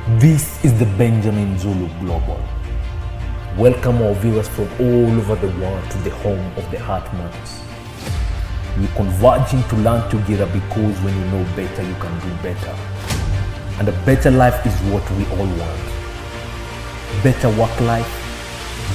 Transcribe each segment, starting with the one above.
This is the Benjamin Zulu Global. Welcome our viewers from all over the world to the home of the Heart Matters. We're converging to learn together because when you know better, you can do better. And a better life is what we all want. Better work life,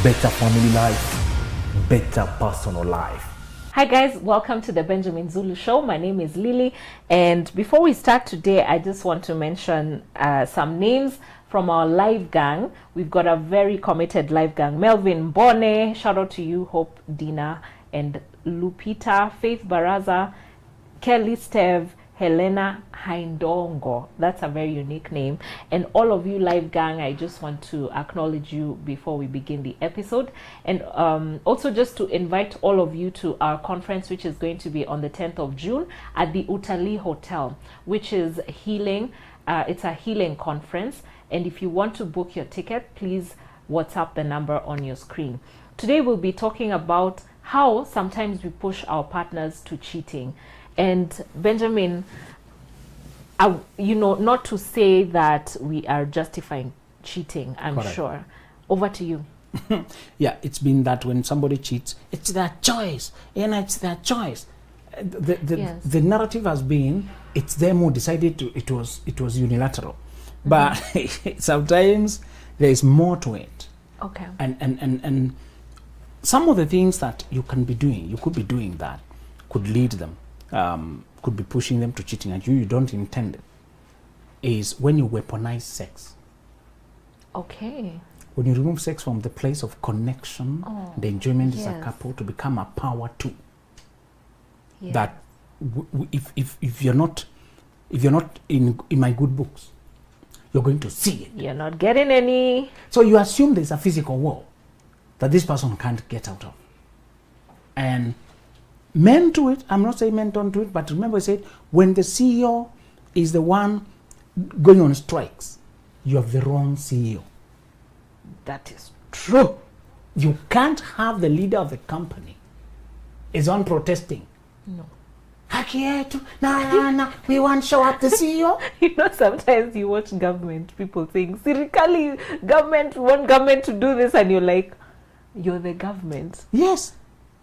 better family life, better personal life. Hi guys, welcome to the Benjamin Zulu Show. My name is Lily, and before we start today, I just want to mention some names from our live gang. We've got a very committed live gang. Melvin Bone, shout out to you, Hope Dina, and Lupita, Faith Baraza, Kelly Steve, Helena Haindongo. That's a very unique name. And all of you live gang, I just want to acknowledge you before we begin the episode. And also just to invite all of you to our conference, which is going to be on the 10th of June at the Utali Hotel, which is healing. It's a healing conference. And if you want to book your ticket, please WhatsApp the number on your screen. Today we'll be talking about how sometimes we push our partners to cheating. And Benjamin, not to say that we are justifying cheating, I'm Correct. sure. Over to you. Yeah, it's been that when somebody cheats, it's their choice. It's their choice. Yes. The narrative has been, it's them who decided to, it was unilateral. But sometimes there is more to it. Okay. And some of the things that you could be doing that could lead them, could be pushing them to cheating, and you don't intend it, is when you weaponize sex. Okay. When you remove sex from the place of connection, the enjoyment as a yes. couple, to become a power tool. Yeah. That if you're not in my good books, you're going to see it. You're not getting any. So you assume there's a physical wall that this person can't get out of. And men do it. I'm not saying men don't do it, but remember I said, when the CEO is the one going on strikes, you have the wrong CEO. That is true. You can't have the leader of the company is on protesting. No. Haki yetu, na, we want to show up the CEO. Sometimes you watch government, people saying, Sirikali, government, want government to do this, and you're like, you're the government. Yes.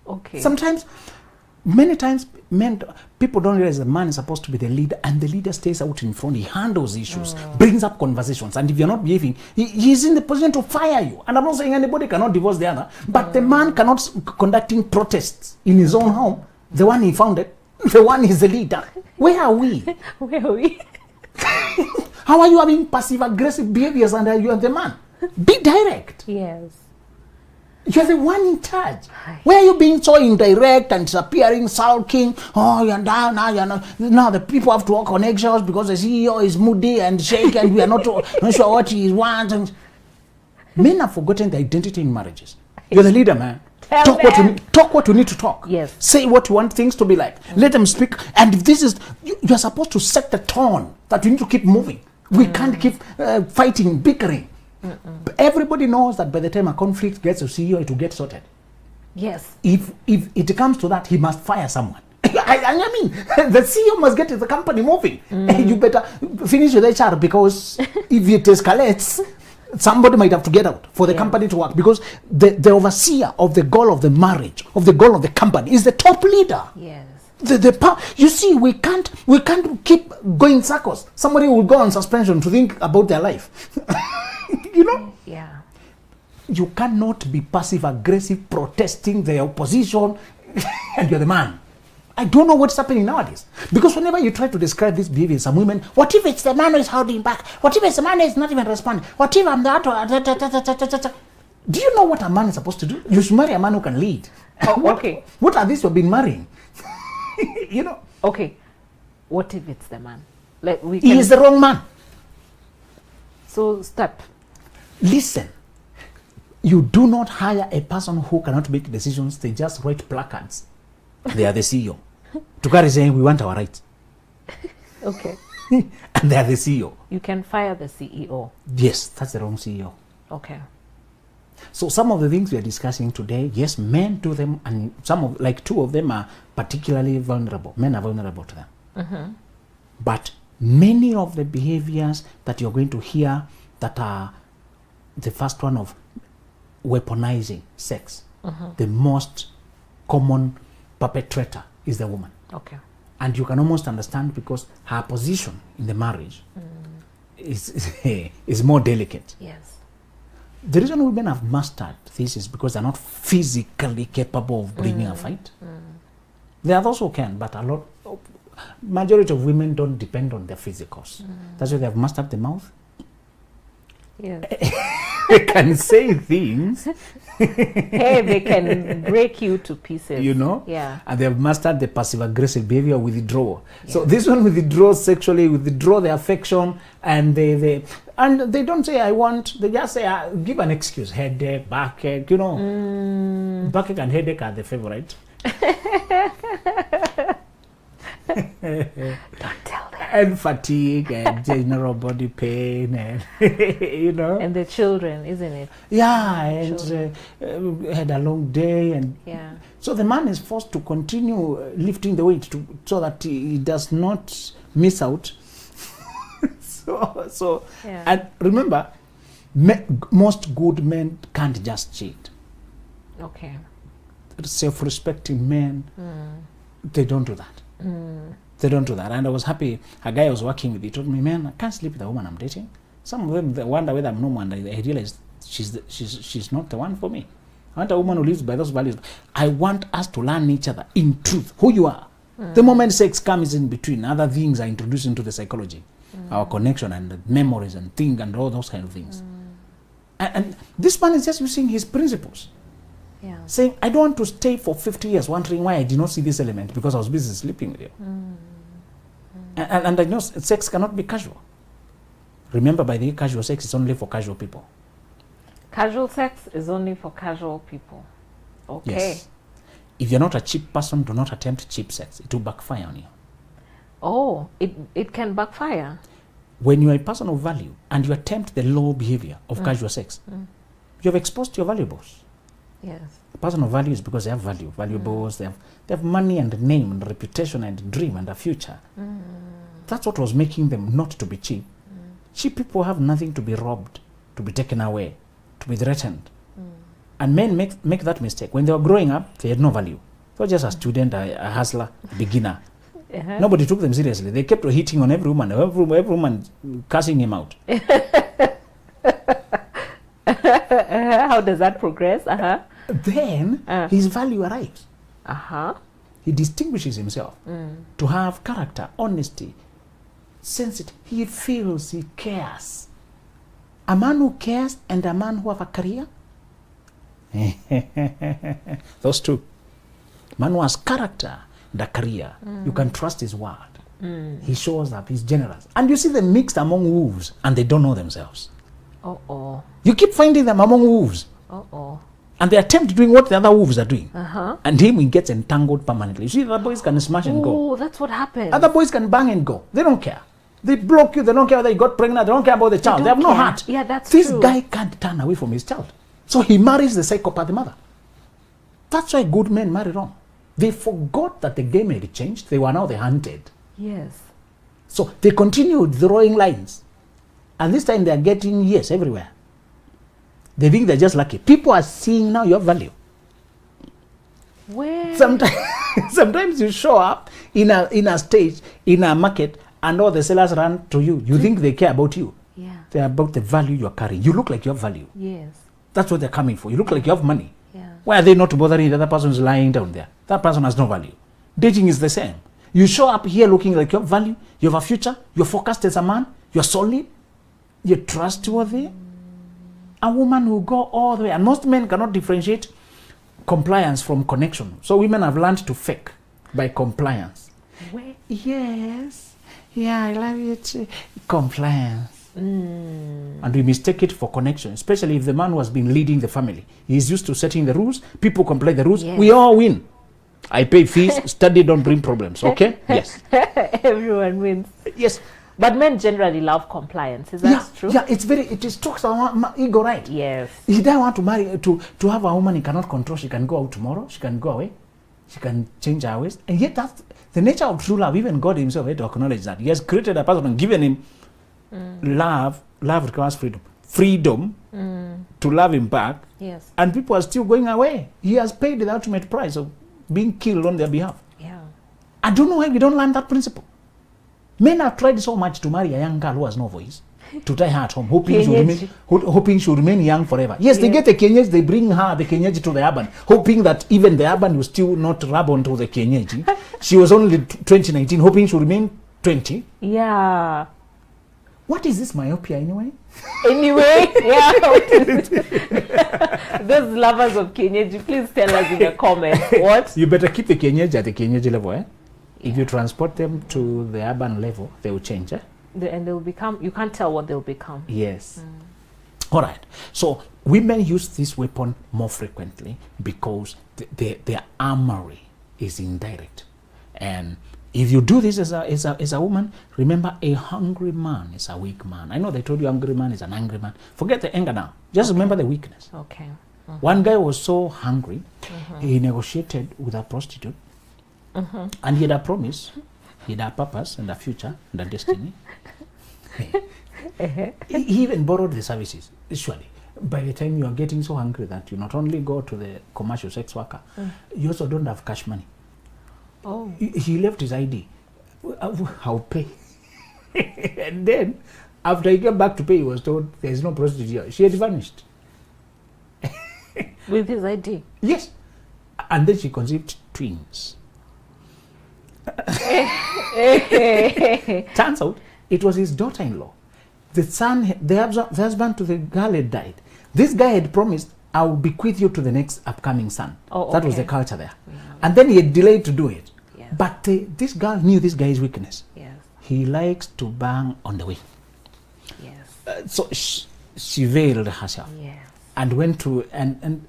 Okay. Sometimes, many times, people don't realize the man is supposed to be the leader, and the leader stays out in front. He handles issues, brings up conversations, and if you're not behaving, he's in the position to fire you. And I'm not saying anybody cannot divorce the other, but the man cannot conducting protests in his own home. The one he founded, the one is the leader. Where are we? Where are we? How are you having passive-aggressive behaviors and you are the man? Be direct. Yes. You're the one in charge. Where are you being so indirect and disappearing, sulking? Oh, you're down now. You're not. Now the people have to walk on eggshells because the CEO is moody and shaky, and we are not sure what he wants. And men have forgotten the identity in marriages. You're the leader, man. Talk what you need to talk. Yes. Say what you want things to be like. Let them speak. And if this is, you're supposed to set the tone that you need to keep moving. We can't keep fighting, bickering. Everybody knows that by the time a conflict gets to CEO, it will get sorted. Yes. If it comes to that, he must fire someone. I mean, the CEO must get the company moving. You better finish with HR, because if it escalates, somebody might have to get out for the company to work, because the overseer of the goal of the marriage, of the goal of the company, is the top leader. Yes. You see, we can't keep going circles. Somebody will go on suspension to think about their life. Yeah. You cannot be passive-aggressive, protesting the opposition, and you're the man. I don't know what's happening nowadays. Because whenever you try to describe this behavior, some women, what if it's the man who is holding back? What if it's the man who is not even responding? What if I'm that? Do you know what a man is supposed to do? You should marry a man who can lead. Okay. What are these you've been marrying? Okay. What if it's the man? He is the wrong man. So step. Listen. You do not hire a person who cannot make decisions. They just write placards. They are the CEO. To carry saying, we want our rights. Okay. And they are the CEO. You can fire the CEO. Yes, that's the wrong CEO. Okay. So some of the things we are discussing today, yes, men do them, and two of them are particularly vulnerable. Men are vulnerable to them. But Many of the behaviors that you're going to hear that are the first one of weaponizing sex, the most common perpetrator is the woman. Okay. And you can almost understand because her position in the marriage is more delicate. Yes. The reason women have mastered this is because they're not physically capable of bringing a fight. There are those who can, but majority of women don't depend on their physicals. That's why they have mastered the mouth. Yes. They can say things. Hey, they can break you to pieces. You know? Yeah. And they have mastered the passive-aggressive behavior, withdrawal. Yeah. So this one withdraws sexually, withdraw the affection, and they don't say, I want, they just say, give an excuse, headache, backache, you know. Backache and headache are the favorite. Don't tell them. And fatigue and general body pain and you know. And the children, isn't it? Yeah, and had a long day and yeah. So the man is forced to continue lifting the weight so that he does not miss out. so yeah. And remember, most good men can't just cheat. Okay. Self-respecting men, they don't do that. They don't do that. And I was happy. A guy I was working with, he told me, man, I can't sleep with a woman I'm dating. Some of them, they wonder whether I'm normal, and I realized she's not the one for me. I want a woman who lives by those values. I want us to learn each other in truth, who you are. The moment sex comes in between, other things are introduced into the psychology, our connection and the memories and things and all those kind of things. And this man is just using his principles. Yeah. Saying, I don't want to stay for 50 years wondering why I did not see this element because I was busy sleeping with you. And I know sex cannot be casual. Remember, by the way, casual sex is only for casual people. Casual sex is only for casual people. Okay. Yes. If you're not a cheap person, do not attempt cheap sex. It will backfire on you. Oh, it can backfire. When you are a person of value and you attempt the low behavior of casual sex, you have exposed your valuables. Yes. A person of value is because they have value, valuables, they have money and name and reputation and dream and a future. That's what was making them not to be cheap. Cheap people have nothing to be robbed, to be taken away, to be threatened. And men make that mistake. When they were growing up, they had no value. They were just a student, a hustler, a beginner. Nobody took them seriously. They kept hitting on every woman cursing him out. How does that progress? Then his value arrives. He distinguishes himself to have character, honesty, sensitive. He feels, he cares. A man who cares and a man who have a career, those two. Man who has character and a career, you can trust his word. He shows up, he's generous. And you see them mixed among wolves and they don't know themselves. You keep finding them among wolves. And they attempt doing what the other wolves are doing. And he gets entangled permanently. You see, the other boys can smash and go. Oh, that's what happens. Other boys can bang and go. They don't care. They block you. They don't care whether you got pregnant. They don't care about the child. They have no heart. Yeah, that's this true. This guy can't turn away from his child. So he marries the psychopath mother. That's why good men marry wrong. They forgot that the game had changed. They were now the hunted. Yes. So they continued throwing lines. And this time they are getting yes everywhere. They think they're just lucky. People are seeing now your value. Where? Sometimes you show up in a stage, in a market, and all the sellers run to you. You think they care about you. Yeah. They're about the value you're carrying. You look like you have value. Yes. That's what they're coming for. You look like you have money. Yeah. Why are they not bothering the other person who's lying down there? That person has no value. Dating is the same. You show up here looking like you have value, you have a future, you're focused as a man, you're solid, you're trustworthy. A woman will go all the way. And most men cannot differentiate compliance from connection. So women have learned to fake by compliance. Where? Yes. Yeah, I love it. Compliance. And we mistake it for connection, especially if the man who has been leading the family. He's used to setting the rules. People comply the rules. Yes. We all win. I pay fees. Study don't bring problems. Okay? Yes. Everyone wins. Yes. But men generally love compliance. Is that true? Yeah, it is talks about ego, right? Yes. He doesn't want to marry to have a woman he cannot control. She can go out tomorrow. She can go away. She can change her ways. And yet that's the nature of true love. Even God himself had to acknowledge that. He has created a person and given him love. Love requires freedom. Freedom to love him back. Yes. And people are still going away. He has paid the ultimate price of being killed on their behalf. Yeah. I don't know why we don't learn that principle. Men have tried so much to marry a young girl who has no voice, to tie her at home, hoping she will remain young forever. Yes, they get the kienyeji, they bring her, the kienyeji, to the urban, hoping that even the urban will still not rub onto the kienyeji. She was only 2019, hoping she will remain 20. Yeah. What is this myopia anyway? Anyway, yeah. Those lovers of kienyeji, please tell us in the comments. What? You better keep the kienyeji at the kienyeji level, eh? If you transport them to the urban level, they will change, eh? And they'll become, you can't tell what they'll become. Yes. All right. So women use this weapon more frequently because their armory is indirect. And if you do this as a woman, remember, a hungry man is a weak man. I know they told you hungry man is an angry man. Forget the anger now. Just remember the weakness. Okay. One guy was so hungry, he negotiated with a prostitute. And he had a promise, he had a purpose and a future and a destiny. He even borrowed the services. Usually, by the time you are getting so hungry that you not only go to the commercial sex worker, you also don't have cash money. Oh. He left his ID. I'll pay. And then, after he came back to pay, he was told there is no prostitute here. She had vanished. With his ID? Yes. And then she conceived twins. Turns out it was his daughter-in-law. The son, the husband to the girl had died. This guy had promised, I will bequeath you to the next upcoming son. Oh, that was the culture there. And then he had delayed to do it. Yes. But this girl knew this guy's weakness. Yes. He likes to bang on the way. Yes. So she veiled herself. Yes. And went to, and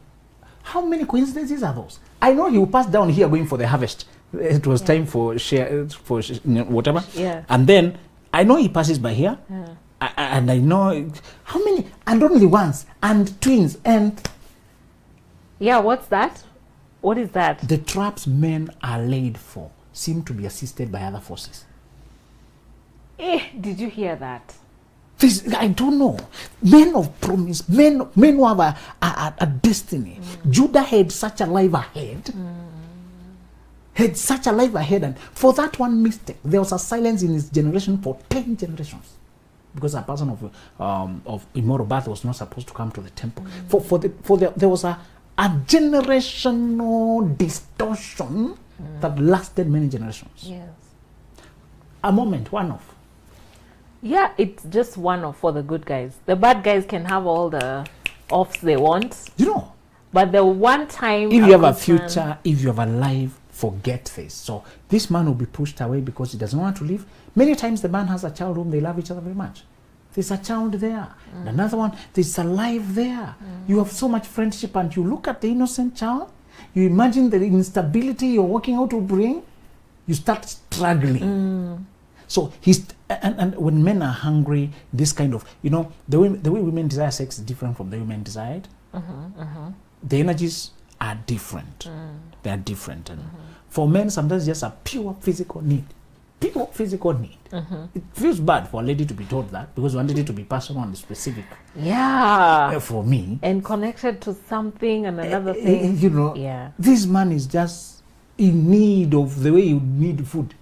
how many coincidences are those? I know he will pass down here going for the harvest. It was time for share, whatever. Yeah. And then I know he passes by here. And I know how many, and only once, and twins, and yeah. What's that? What is that? the traps men are laid for seem to be assisted by other forces. Did you hear that? This, I don't know. Men of promise, men who have a destiny. Judah had such a life ahead. Had such a life ahead, and for that one mistake, there was a silence in his generation for 10 generations. Because a person of immoral birth was not supposed to come to the temple. There was a generational distortion that lasted many generations. Yes. A moment, one off. Yeah, it's just one off for the good guys. The bad guys can have all the offs they want. You know, But the one time... if you have a future, if you have a life, forget this. So this man will be pushed away because he doesn't want to live. Many times the man has a child whom they love each other very much. There's a child there. Another one, there's a life there. You have so much friendship, and you look at the innocent child, you imagine the instability you're working out to bring, you start struggling. So and when men are hungry, this kind of, you know, the way women desire sex is different from the way men desire it. The energies are different. They are different. And for men, sometimes just a pure physical need. Pure physical need. It feels bad for a lady to be told that, because we wanted it to be personal and specific. Yeah. For me. And connected to something and another thing. You know, Yeah. this man is just in need of the way you need food.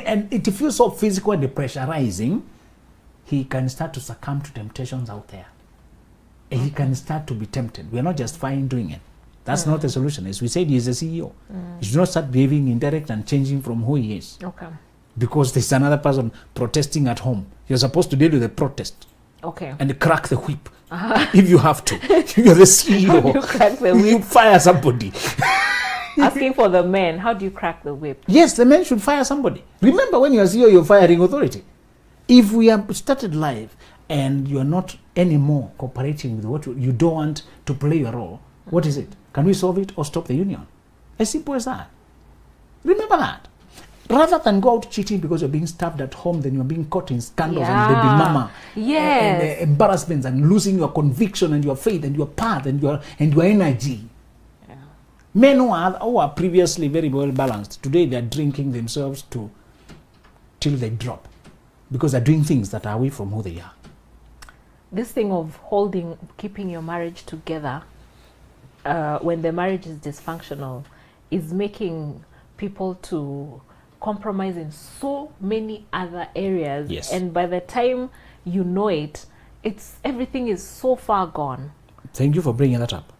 And it feels so physical and pressurizing, he can start to succumb to temptations out there. And he can start to be tempted. We are not just fine doing it. That's not the solution. As we said, he is a CEO. He should not start behaving indirect and changing from who he is. Okay. Because there's another person protesting at home. You're supposed to deal with the protest Okay. and crack the whip if you have to. You're the CEO. How do you crack the whip? You fire somebody. Asking for the men, how do you crack the whip? Yes, the men should fire somebody. Remember, when you're CEO, you're firing authority. If we have started live and you're not anymore cooperating with what you don't want to play your role, what is it? Can we solve it or stop the union? As simple as that. Remember that. Rather than go out cheating because you're being stabbed at home, then you're being caught in scandals and baby mama. Yes. And embarrassments and losing your conviction and your faith and your path and your energy. Men who are previously very well balanced, today they are drinking themselves till they drop because they're doing things that are away from who they are. This thing of keeping your marriage together when the marriage is dysfunctional is making people to compromise in so many other areas. Yes. And by the time you know it, everything is so far gone. Thank you for bringing that up.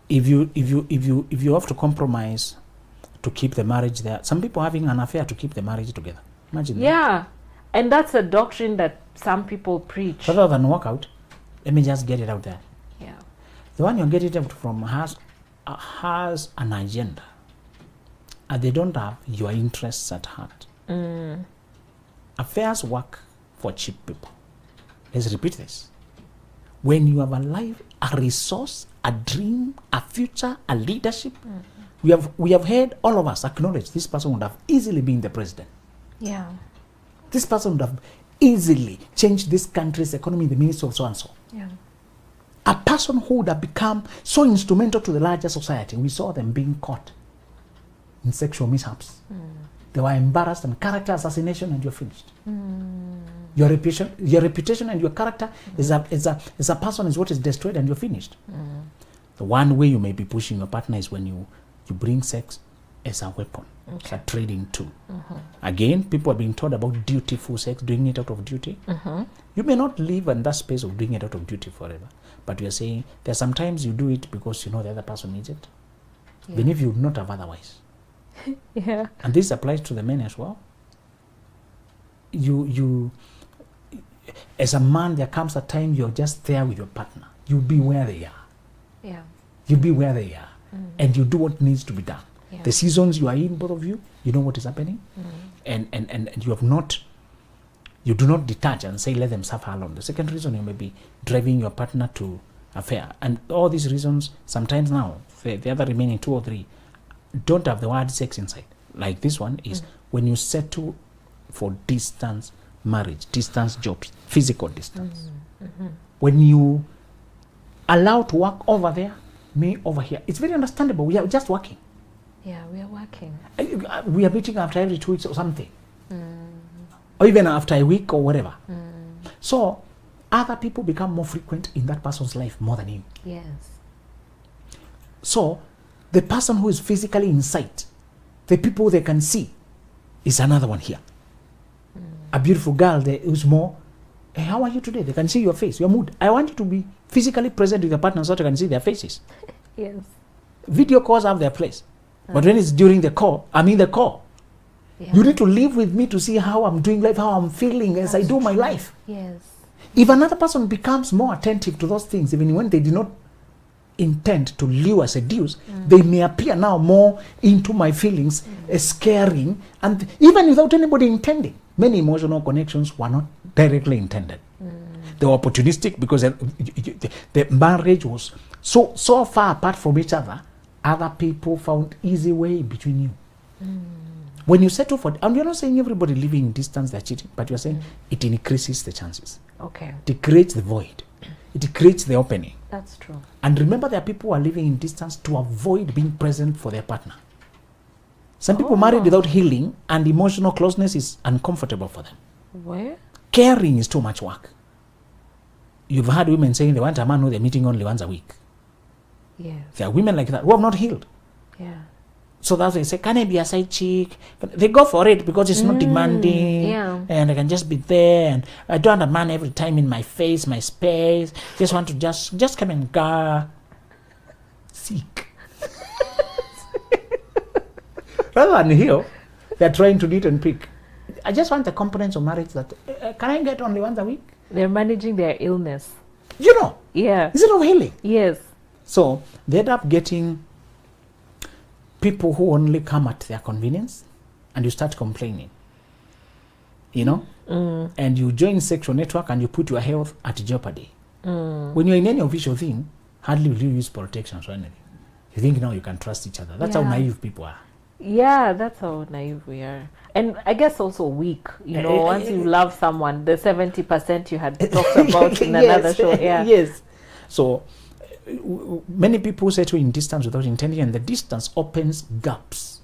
If you have to compromise to keep the marriage there, some people are having an affair to keep the marriage together. Imagine that. Yeah. And that's a doctrine that some people preach. Rather than walk out, let me just get it out there. Yeah. The one you're getting it out from has an agenda, and they don't have your interests at heart. Affairs work for cheap people. Let's repeat this. When you have a life, a resource, a dream, a future, a leadership, we have heard all of us acknowledge this person would have easily been the president. Yeah. This person would have easily changed this country's economy, the minister of so and so. Yeah. A person who would have become so instrumental to the larger society. We saw them being caught in sexual mishaps. They were embarrassed and character assassination, and you're finished. Your reputation and your character is a person is what is destroyed, and you're finished. The one way you may be pushing your partner is when you bring sex as a weapon. Okay. It's a trading tool. Again, people are being taught about dutiful sex, doing it out of duty. You may not live in that space of doing it out of duty forever, but we are saying there are sometimes you do it because you know the other person needs it, even if you would not have otherwise. Yeah. And this applies to the men as well. You as a man, there comes a time you're just there with your partner. You be where they are. Yeah. You be where they are, and you do what needs to be done. Yeah. The seasons you are in, both of you, you know what is happening, and you do not detach and say let them suffer alone. The second reason, you may be driving your partner to affair, and all these reasons sometimes now the other remaining 2 or 3 don't have the word sex inside. Like this one is when you settle for distance marriage, distance jobs, physical distance. When you allow to work over there, me over here, it's very understandable. We are just working. Yeah, we are working. We are meeting after every 2 weeks or something, or even after a week or whatever. So other people become more frequent in that person's life more than you. Yes. So the person who is physically in sight, the people they can see, is another one here. A beautiful girl there who's more, hey, how are you today? They can see your face, your mood. I want you to be physically present with your partner so they can see their faces. Yes. Video calls have their place. But when it's during the call, I'm in the call. Yeah. You need to live with me to see how I'm doing life, how I'm feeling as I do my life. Yes. If another person becomes more attentive to those things, even when they did not intend to lure, seduce, they may appear now more into my feelings, scaring, and even without anybody intending. Many emotional connections were not directly intended. They were opportunistic because the marriage was so far apart from each other. Other people found easy way between you. When you settle for, and you're not saying everybody living in distance they're cheating, but you're saying it increases the chances. Okay. It creates the void. It creates the opening. That's true. And remember, there are people who are living in distance to avoid being present for their partner. Some people married without healing, and emotional closeness is uncomfortable for them. Where? Caring is too much work. You've heard women saying they want a man who they're meeting only once a week. Yes. There are women like that who have not healed. Yeah. So that's why they say, can I be a side chick? They go for it because it's not demanding. Yeah. And I can just be there. And I don't want a man every time in my face, my space. Just want to just come and go. Sick. Rather than heal, they're trying to knit and pick. I just want the components of marriage that, can I get only once a week? They're managing their illness. You know. Yeah. Instead of healing. Yes. So they end up getting people who only come at their convenience, and you start complaining, you know, and you join sexual network and you put your health at jeopardy. When you're in any official thing, hardly will you use protections or anything. You think now you can trust each other. That's how naive people are. Yeah, that's how naive we are. And I guess also weak. You know, once you love someone, the 70% you had talked about in another show. Yeah. Yes. So many people say to in distance without intending, and the distance opens gaps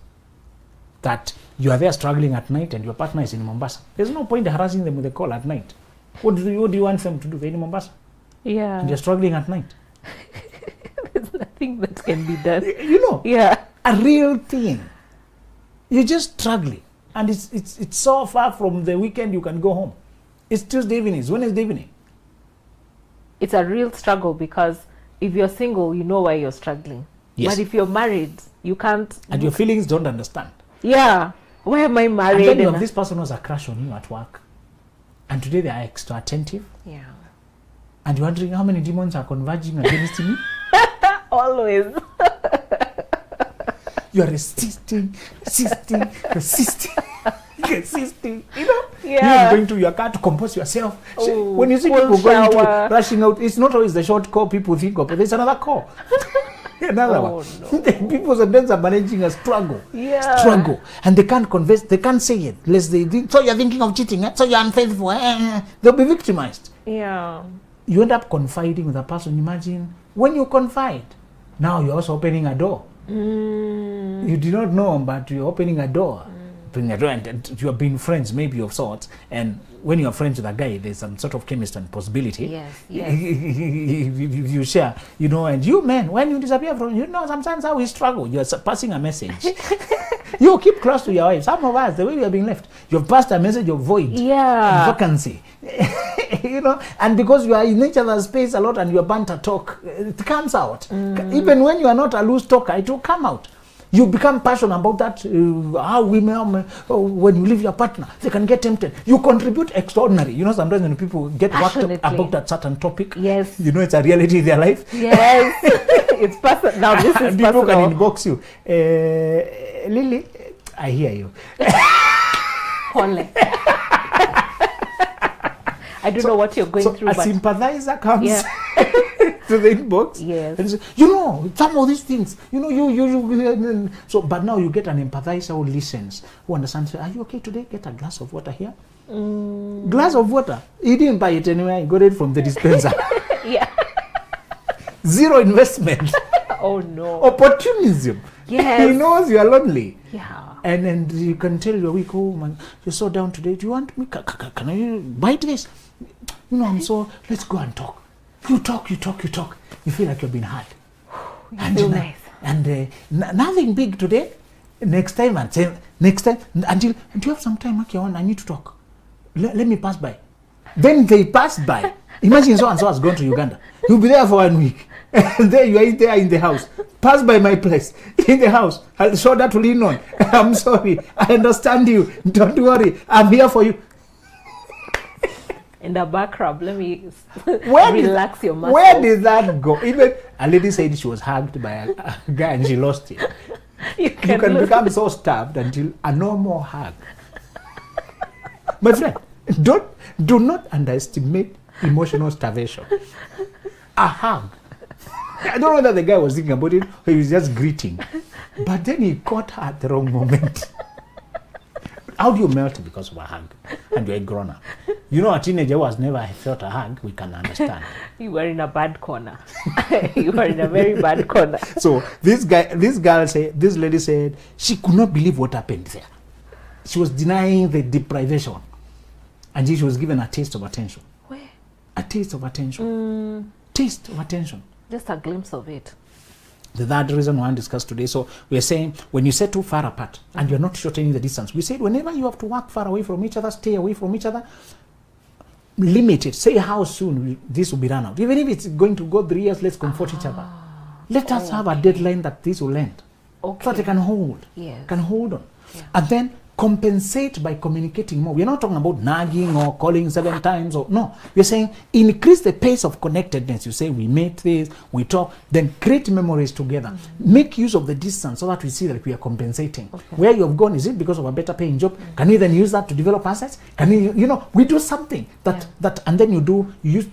that you are there struggling at night and your partner is in Mombasa. There's no point harassing them with a call at night. What do you want them to do? They're in Mombasa. Yeah. And you're struggling at night. There's nothing that can be done. You know, Yeah. a real thing. You're just struggling. And it's so far from the weekend you can go home. It's Tuesday evening, it's Wednesday evening. It's a real struggle because if you're single, you know why you're struggling. Yes. But if you're married, you can't. And your feelings don't understand. Yeah. Why am I married? And then you have this person who has a crush on you at work. And today they are extra attentive. Yeah. And you're wondering how many demons are converging against me. Always. You are resisting. You know? Yeah. You're going to your car to compose yourself. Oh, when you see cold people going shower. to rushing out, it's not always the short call people think of, but there's another call. Another Oh, one. no. People sometimes are managing a struggle. Yeah. Struggle. And they can't converse, they can't say it. Lest they think, so you're thinking of cheating, so you're unfaithful. They'll be victimized. Yeah. You end up confiding with a person. Imagine when you confide, now you're also opening a door. You did not know, but you're opening a door. Opening a door, and you have been friends, maybe of sorts. And when you're friends with a guy, there's some sort of chemistry and possibility. Yes. You share, you know, and you men, when you disappear from, you know, sometimes how we struggle. You're passing a message. You keep close to your wife. Some of us, the way we have been left, you've passed a message of void, Yeah. vacancy. You know, and because you are in each other's space a lot and you are banter talk, it comes out. Even when you are not a loose talker, it will come out. You become passionate about that. How women, when you leave your partner, they can get tempted. You contribute extraordinary. You know, sometimes when people get worked up Passionately. about that certain topic, Yes. you know, it's a reality in their life. Yes. It's personal. Now this is And people personal. can inbox you. Lily, I hear you. Pole. I don't know what you're going through, a but sympathizer comes Yeah. to the inbox. Yes. And say, you know, some of these things, you know, you. So, but now you get an empathizer who listens, who understands. Are you okay today? Get a glass of water here. Glass of water. He didn't buy it anywhere. He got it from the dispenser. yeah. Zero investment. Oh no. Opportunism. Yes. He knows you are lonely. Yeah. And you can tell your week, oh man, you're so down today. Do you want me? Can I bite this? You know, I'm so. Let's go and talk. You talk. You feel like you've been hurt. You feel nice. And nothing big today. Next time and say next time until. And do you have some time, okay? I need to talk. Let me pass by. Then they pass by. Imagine so and so has gone to Uganda. You'll be there for 1 week. And there you are there in the house. Pass by my place in the house. I'll show that to lean on. I'm sorry. I understand you. Don't worry. I'm here for you. In the back rub, let me Where relax your muscles. Where did that go? Even a lady said she was hugged by a guy and she lost it. You You can become so starved until a no more hug. My friend, do not underestimate emotional starvation. A hug. I don't know whether the guy was thinking about it or he was just greeting. But then he caught her at the wrong moment. How do you melt because of a hug? And you're a grown up. You know, a teenager who has never felt a hug, we can understand. You were in a bad corner. You were in a very bad corner. So this lady said she could not believe what happened there. She was denying the deprivation. And she was given a taste of attention. Where? A taste of attention. Taste of attention. Just a glimpse of it. The third reason we want to discuss today. So we are saying when you set too far apart and you're not shortening the distance, we said whenever you have to work far away from each other, stay away from each other, limit it. Say how soon this will be run out. Even if it's going to go 3 years, let's comfort each other. Let us have a deadline that this will end. Okay. So that they can hold. Yes. Can hold on. Yeah. And then compensate by communicating more. We're not talking about nagging or calling 7 times or no. We're saying increase the pace of connectedness. You say we made this, we talk, then create memories together. Make use of the distance so that we see that we are compensating. Okay. Where you have gone, is it because of a better paying job? Can we then use that to develop assets? Can we, we do something that and then you use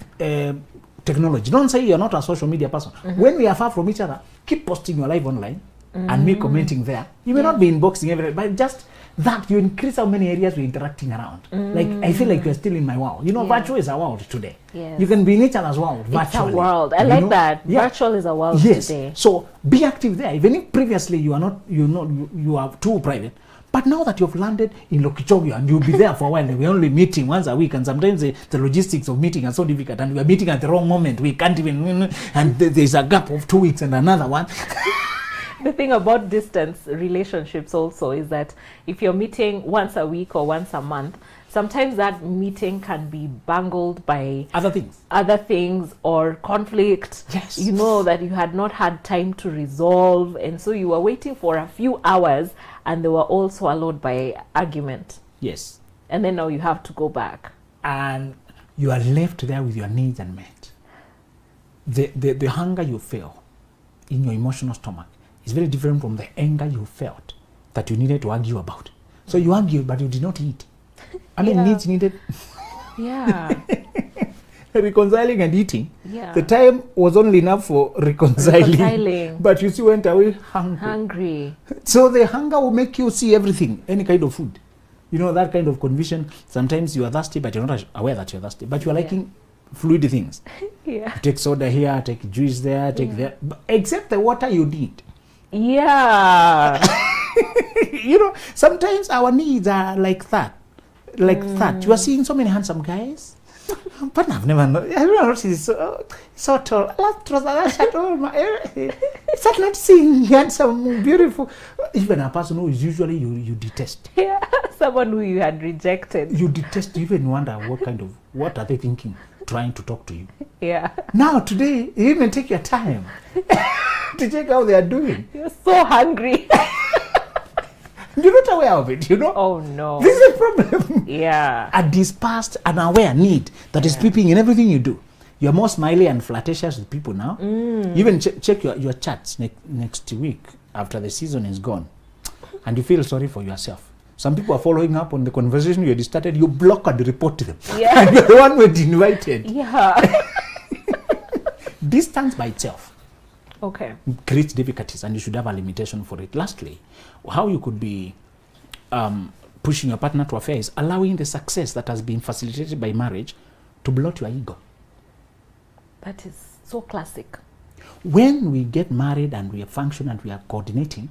technology. Don't say you're not a social media person. When we are far from each other, keep posting your life online and me commenting there. You may not be inboxing every day, but just that you increase how many areas we're interacting around. Like, I feel like we're still in my world. You know, virtual is a world today. Yes. You can be in each other's world virtually. It's a world. I you like know? that. Yeah. Virtual is a world Yes. today. So be active there. Even if previously you are not, you are too private. But now that you've landed in Lokichogio and you'll be there for a while, we're only meeting once a week, and sometimes the logistics of meeting are so difficult, and we're meeting at the wrong moment. We can't even, and there's a gap of 2 weeks and another one. The thing about distance relationships also is that if you're meeting once a week or once a month, sometimes that meeting can be bungled by other things or conflict. Yes. You know, that you had not had time to resolve, and so you were waiting for a few hours, and they were all swallowed by argument. Yes. And then now you have to go back. And you are left there with your needs unmet. The hunger you feel in your emotional stomach is very different from the anger you felt that you needed to argue about. So you argued, but you did not eat. I mean, needs needed. Yeah. Reconciling and eating. Yeah. The time was only enough for reconciling. But you still went away hungry. So the hunger will make you see everything, any kind of food. You know, that kind of confusion. Sometimes you are thirsty, but you're not aware that you're thirsty. But you're liking fluid things. Yeah. Take soda here, take juice there, take there. Except the water you need. Yeah. You know, sometimes our needs are like that. That. You are seeing so many handsome guys. But I've never noticed he's so tall. It's like not seeing handsome, beautiful. Even a person who is usually you detest. Yeah, someone who you had rejected. You detest, you even wonder what are they thinking, trying to talk to you. Yeah. Now today, you even take your time to check how they are doing. You're so hungry. You're not aware of it, you know? Oh no. This is a problem. Yeah. A dispersed, unaware need that is peeping in everything you do. You're more smiley and flirtatious with people now. You even check your chats next week after the season is gone. And you feel sorry for yourself. Some people are following up on the conversation you had started. You block and report to them. Yeah. And you're the one who had invited. Yeah. Distance by itself. Okay. Creates difficulties, and you should have a limitation for it. Lastly, how you could be pushing your partner to affairs, allowing the success that has been facilitated by marriage to blot your ego. That is so classic. When we get married and we are functioning and we are coordinating,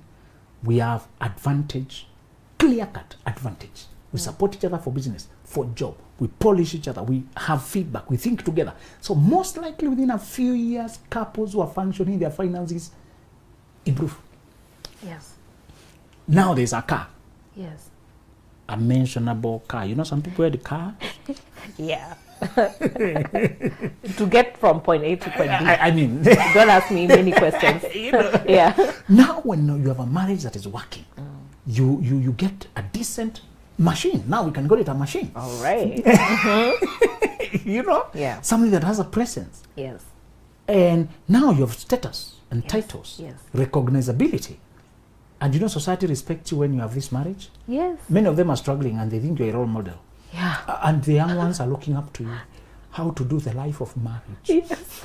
we have advantage, clear-cut advantage. We support each other for business, for job. We polish each other. We have feedback. We think together. So most likely within a few years, couples who are functioning, their finances improve. Yes. Now there's a car. Yes. A mentionable car. You know, some people had a car. Yeah. To get from point A to point B. I mean, Don't ask me many questions. Yeah. now when you have a marriage that is working, you get a decent machine. Now we can call it a machine. All right. You know? Yeah. Something that has a presence. Yes. And now you have status and titles, Yes. recognizability. And you know, society respects you when you have this marriage. Yes. Many of them are struggling and they think you're a role model. Yeah. And the young ones are looking up to you. How to do the life of marriage. Yes.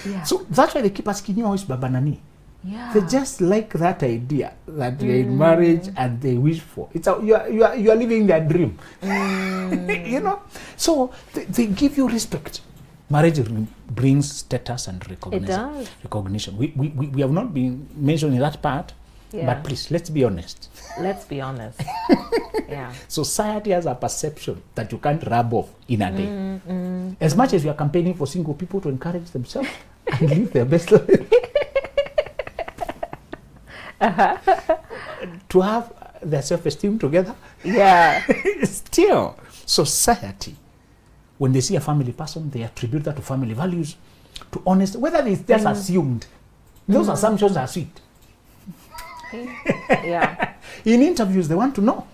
Yeah. So that's why they keep asking you, how is Baba Nani? Yeah. They just like that idea that you're in marriage and they wish for. It's you are living their dream. You know? So they give you respect. Marriage brings status and recognition. It does. Recognition. We have not been mentioned in that part, but please, let's be honest. Let's be honest. Yeah. Society has a perception that you can't rub off in a day. As much as we are campaigning for single people to encourage themselves and live their best life. To have their self-esteem together. Yeah. Still, society, when they see a family person, they attribute that to family values, to honesty, whether it's just assumed. Those assumptions are sweet. Yeah. In interviews, they want to know.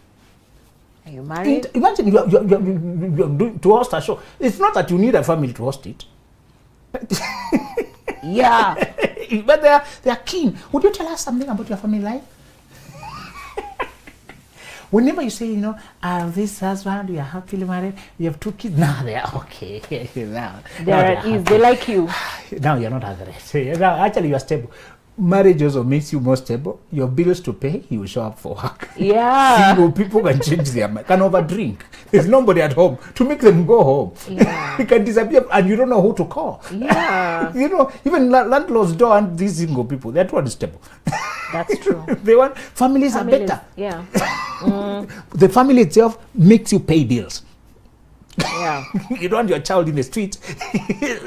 Are you married? Imagine you are doing to host a show. It's not that you need a family to host it. Yeah. But they are keen. Would you tell us something about your family life? Whenever you say, you know, this husband, we are happily married, you have 2 kids. Now they are okay. Now They're at ease. They like you. Now you're not at the rest. Now, actually, you are stable. marriage also makes you more stable. Your bills to pay, you will show up for work. Yeah. Single people can change their mind, can overdrink. There's nobody at home to make them go home. Yeah. You can disappear and you don't know who to call. Yeah. You know, even landlords don't want these single people. They're too unstable. That's true. They want families are better. Yeah. The family itself makes you pay bills. Yeah. You don't want your child in the street,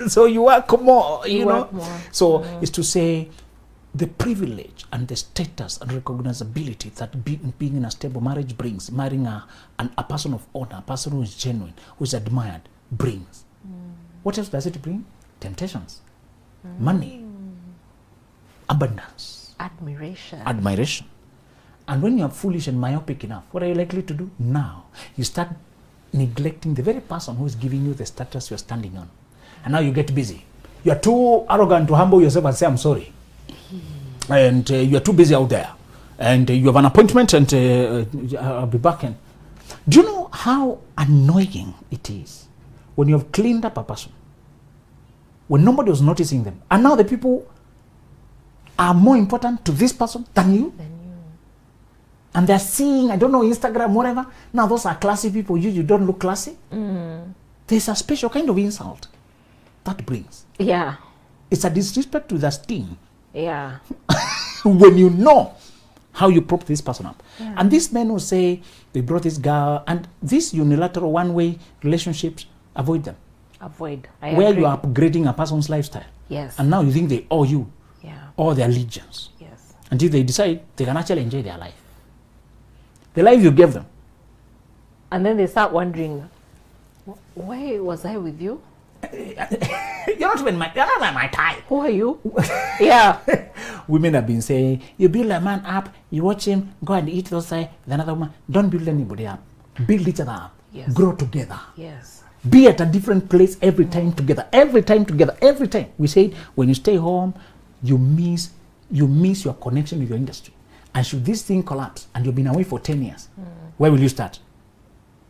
so you work more. You know. Work more. So it's to say, the privilege and the status and recognizability that being in a stable marriage brings, marrying a person of honor, a person who is genuine, who is admired, brings. What else does it bring? Temptations, money, abundance, admiration. And when you are foolish and myopic enough, what are you likely to do? Now, you start neglecting the very person who is giving you the status you're standing on. And now you get busy. You are too arrogant to humble yourself and say, I'm sorry. And you are too busy out there. And you have an appointment and I'll be back in. Do you know how annoying it is when you have cleaned up a person, when nobody was noticing them, and now the people are more important to this person than you? And they're seeing, I don't know, Instagram, whatever. Now those are classy people. You don't look classy. There's a special kind of insult that brings. Yeah. It's a disrespect to the esteem. Yeah. When you know how you prop this person up. Yeah. And these men will say, they brought this girl, and these unilateral one-way relationships, avoid them. Where agree. You are upgrading a person's lifestyle. Yes. And now you think they owe you. Yeah. Or their allegiance. Yes. Until they decide they can actually enjoy their life. The life you gave them. And then they start wondering, why was I with you? You're not my type. Who are you? Yeah. Women have been saying, you build a man up, you watch him go and eat those with another woman. Don't build anybody up. Build each other up. Yes. Grow together. Yes. Be at a different place every time together. Every time together. Every time. We say when you stay home, you miss your connection with your industry. And should this thing collapse and you've been away for 10 years, where will you start?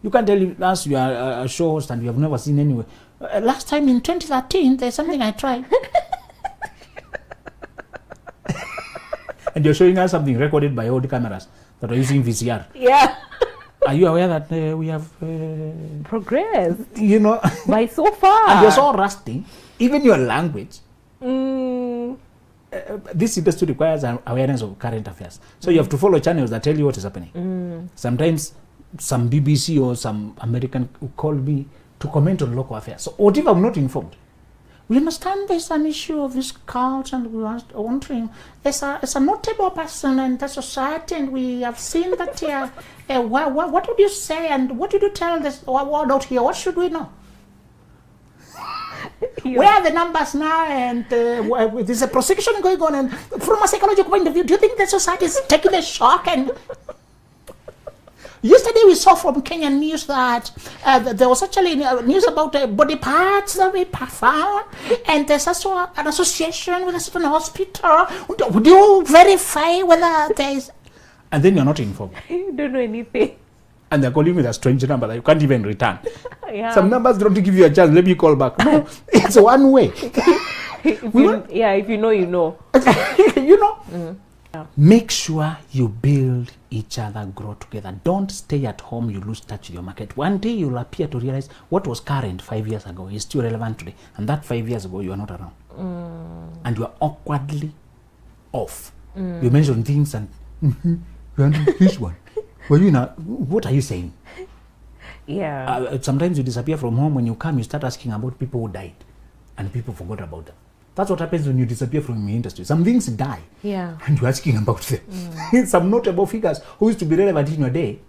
You can't tell us you are a show host and you have never seen anywhere. Last time in 2013, there's something I tried. And you're showing us something recorded by old cameras that are using VCR. Yeah. Are you aware that we have progressed? You know, by so far. And you're so rusty, even your language. This industry requires an awareness of current affairs. So you have to follow channels that tell you what is happening. Sometimes some BBC or some American will call me to comment on local affairs. So what if I'm not informed? We understand there's an issue of this cult and we are wondering, it's a notable person in the society and we have seen that here. What would you say and what did you tell this world out here? What should we know? Yeah. Where are the numbers now? And there's a prosecution going on. And from a psychological point of view, do you think the society is taking a shock? And yesterday we saw from Kenyan news that there was actually news about body parts that we found, and there's also an association with a certain hospital. Would you verify whether there is? And then you're not informed. You don't know anything. And they're calling with a strange number that you can't even return. Yeah. Some numbers don't give you a chance. Let me call back. No, it's one way. If you know, you know. You know. Yeah. Make sure you build each other, grow together. Don't stay at home, you lose touch with your market. One day you'll appear to realize what was current 5 years ago is still relevant today. And that 5 years ago, you are not around. And you are awkwardly off. You mention things and, this one. Well, you know, what are you saying? Yeah. Sometimes you disappear from home. When you come, you start asking about people who died. And people forgot about them. That's what happens when you disappear from the industry. Some things die. Yeah. And you're asking about them. Some notable figures who used to be relevant in your day.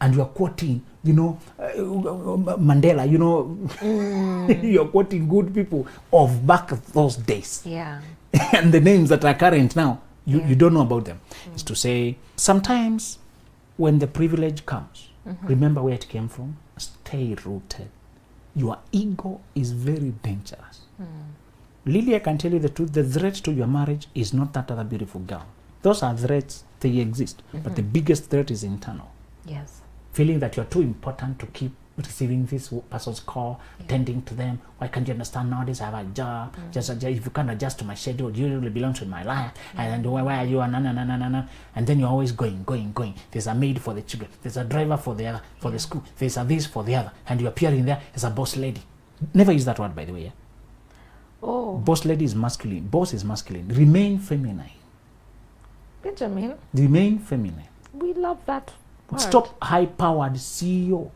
And you're quoting, Mandela, you're quoting good people of back of those days. Yeah. And the names that are current now, you don't know about them. It's to say, sometimes when the privilege comes, remember where it came from. Stay rooted. Your ego is very dangerous. Lily, I can tell you the truth, the threat to your marriage is not that other beautiful girl. Those are threats, they exist. But the biggest threat is internal. Yes. Feeling that you're too important to keep receiving this person's call, attending to them. Why can't you understand nowadays I have a job? Just adjust, if you can't adjust to my schedule, you really belong to my life. And then why are you and then you're always going. There's a maid for the children, there's a driver for the other, for the school, there's a this for the other, and you're appearing there as a boss lady. Never use that word, by the way. Oh, Boss lady is masculine, boss is masculine. Remain feminine. Benjamin, Remain feminine. we love that word. Stop high-powered CEO.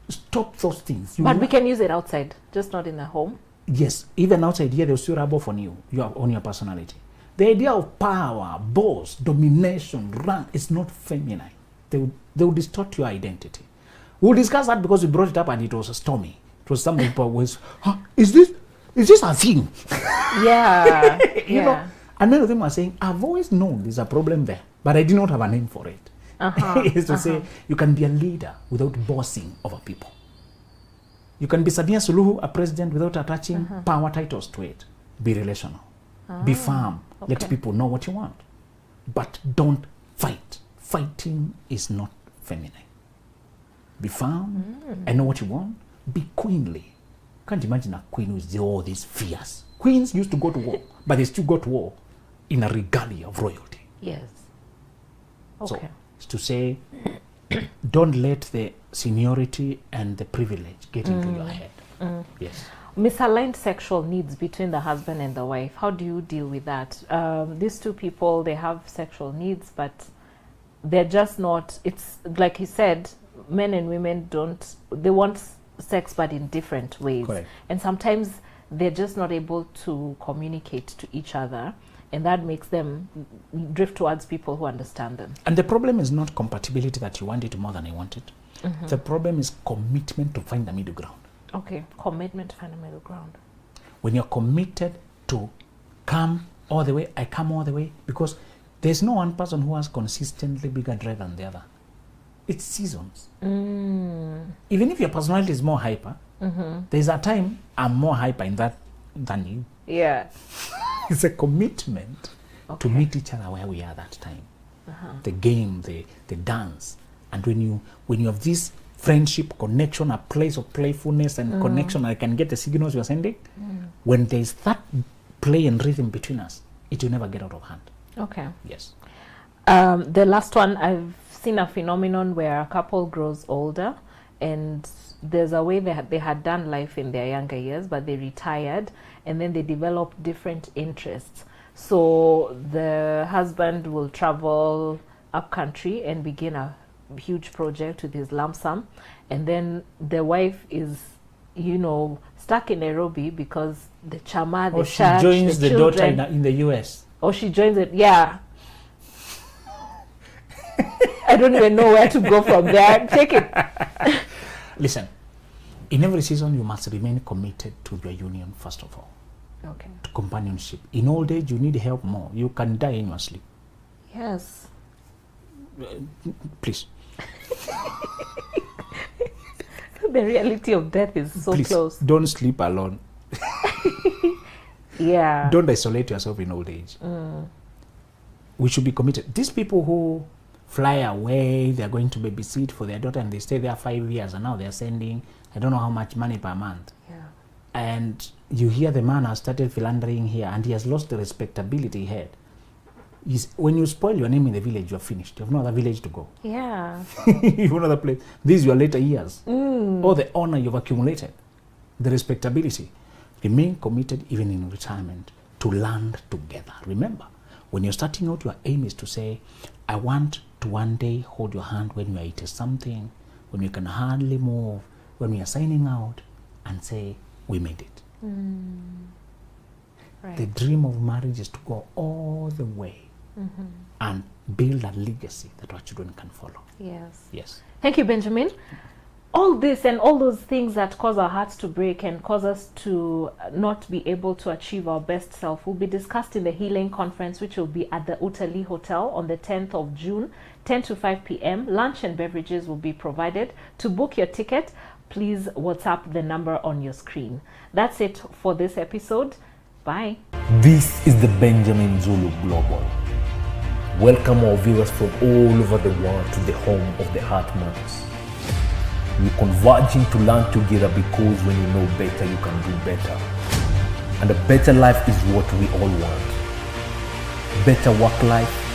Stop those things. But we can use it outside, just not in the home. Yes, even outside here, they'll still rub off on you, on your personality. The idea of power, boss, domination, rank is not feminine. They will distort your identity. We'll discuss that because we brought it up and it was stormy. It was something people was, is this a thing? Yeah. You know, and many of them are saying, I've always known there's a problem there, but I did not have a name for it. Is to say, you can be a leader without bossing over people. You can be Samia Suluhu, a president, without attaching power titles to it. Be relational. Be firm. Okay. Let people know what you want. But don't fight. Fighting is not feminine. Be firm and know what you want. Be queenly. Can't imagine a queen with all these fears. Queens used to go to war, but they still go to war in a regalia of royalty. Yes. Okay. So it's to say, don't let the seniority and the privilege get into your head. Yes. Misaligned sexual needs between the husband and the wife. How do you deal with that? These two people, they have sexual needs, but they're just not, it's like he said, men and women they want sex but in different ways. Correct. And sometimes they're just not able to communicate to each other, and that makes them drift towards people who understand them. And the problem is not compatibility, that you want it more than I want it. The problem is commitment to find the middle ground. Okay, commitment to find a middle ground. When you're committed to come all the way, I come all the way, because there's no one person who has consistently bigger drive than the other. It's seasons. Even if your personality is more hyper, there's a time I'm more hyper in that than you. Yeah. It's a commitment to meet each other where we are that time. The game, the dance. And when you have this friendship, connection, a place of playfulness and connection, I can get the signals you're sending. When there's that play and rhythm between us, it will never get out of hand. Okay. Yes. The last one, I've seen a phenomenon where a couple grows older, and there's a way they had done life in their younger years, but they retired, and then they developed different interests. So the husband will travel up country and begin a huge project with his lump sum, and then the wife is, stuck in Nairobi because the chama, the She church, joins the daughter children, in the US. or she joins it. Yeah. I don't even know where to go from there. Take it. Listen, in every season you must remain committed to your union first of all. Okay. To companionship. In old age you need help more. You can die in your sleep. Yes. Please. The reality of death is so Please, close. don't sleep alone. Yeah. Don't isolate yourself in old age. We should be committed. These people who fly away, they're going to babysit for their daughter and they stay there 5 years, and now they're sending, I don't know how much money per month. Yeah. And you hear the man has started philandering here and he has lost the respectability he had. When you spoil your name in the village, you're finished. You have no other village to go. Yeah. You have another place. These are your later years. All the honor you've accumulated, the respectability. Remain committed even in retirement to land together. Remember, when you're starting out, your aim is to say, I want to one day hold your hand when you are 80 something, when you can hardly move, when we are signing out, and say, we made it. Right. The dream of marriage is to go all the way and build a legacy that our children can follow. Yes. Yes. Thank you, Benjamin. All this and all those things that cause our hearts to break and cause us to not be able to achieve our best self will be discussed in the Healing Conference, which will be at the Utali Hotel on the 10th of June, 10 to 5 p.m. Lunch and beverages will be provided. To book your ticket, please WhatsApp the number on your screen. That's it for this episode. Bye. This is the Benjamin Zulu Global. Welcome our viewers from all over the world to the home of the Heart Matters. You're converging to learn together because when you know better, you can do better. And a better life is what we all want. Better work life,